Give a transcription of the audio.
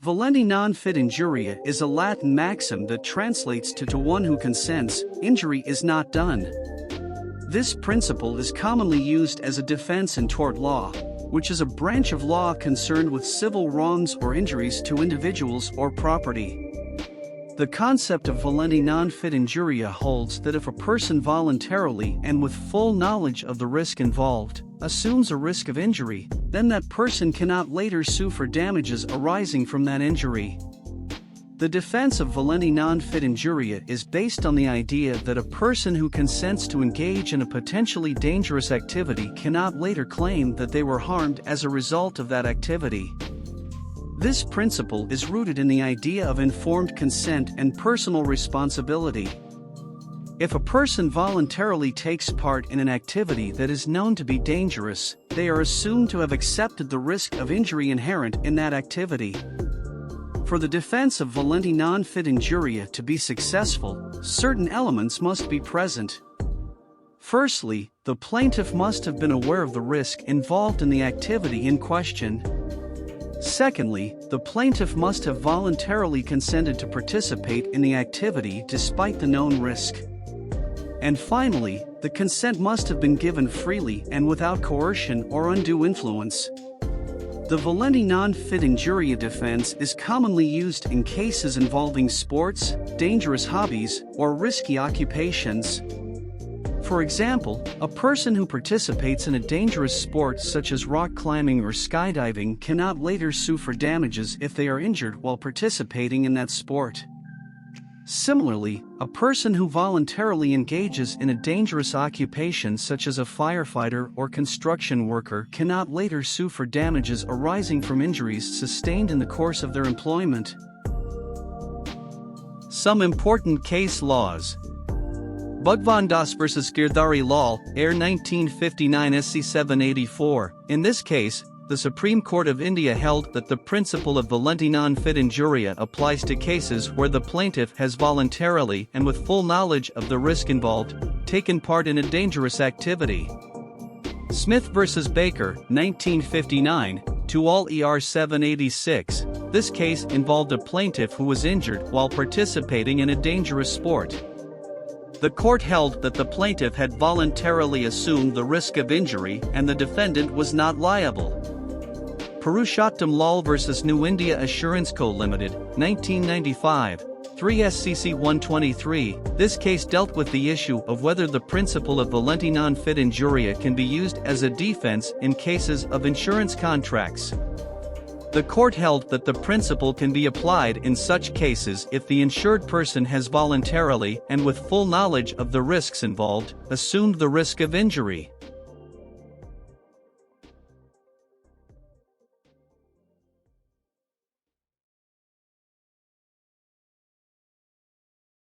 Volenti non fit injuria is a Latin maxim that translates to one who consents, injury is not done. This principle is commonly used as a defense in tort law, which is a branch of law concerned with civil wrongs or injuries to individuals or property. The concept of volenti non fit injuria holds that if a person voluntarily and with full knowledge of the risk involved assumes a risk of injury, then that person cannot later sue for damages arising from that injury. The defense of volenti non fit injuria is based on the idea that a person who consents to engage in a potentially dangerous activity cannot later claim that they were harmed as a result of that activity. This principle is rooted in the idea of informed consent and personal responsibility. If a person voluntarily takes part in an activity that is known to be dangerous, they are assumed to have accepted the risk of injury inherent in that activity. For the defense of volenti non fit injuria to be successful, certain elements must be present. Firstly, the plaintiff must have been aware of the risk involved in the activity in question. Secondly, the plaintiff must have voluntarily consented to participate in the activity despite the known risk. And finally, the consent must have been given freely and without coercion or undue influence. The volenti non fit injuria defense is commonly used in cases involving sports, dangerous hobbies, or risky occupations. For example, a person who participates in a dangerous sport such as rock climbing or skydiving cannot later sue for damages if they are injured while participating in that sport. Similarly, a person who voluntarily engages in a dangerous occupation such as a firefighter or construction worker cannot later sue for damages arising from injuries sustained in the course of their employment. Some important case laws. Bhagwandas vs. Girdhari Lal, Air 1959 SC 784. In this case, the Supreme Court of India held that the principle of volenti non fit injuria applies to cases where the plaintiff has voluntarily and with full knowledge of the risk involved, taken part in a dangerous activity. Smith vs. Baker, 1959, to all ER 786. This case involved a plaintiff who was injured while participating in a dangerous sport. The court held that the plaintiff had voluntarily assumed the risk of injury and the defendant was not liable. Purushottam Lal vs. New India Assurance Co. Limited, 1995, 3 SCC 123. This case dealt with the issue of whether the principle of volenti non fit injuria can be used as a defense in cases of insurance contracts. The court held that the principle can be applied in such cases if the insured person has voluntarily and with full knowledge of the risks involved assumed the risk of injury.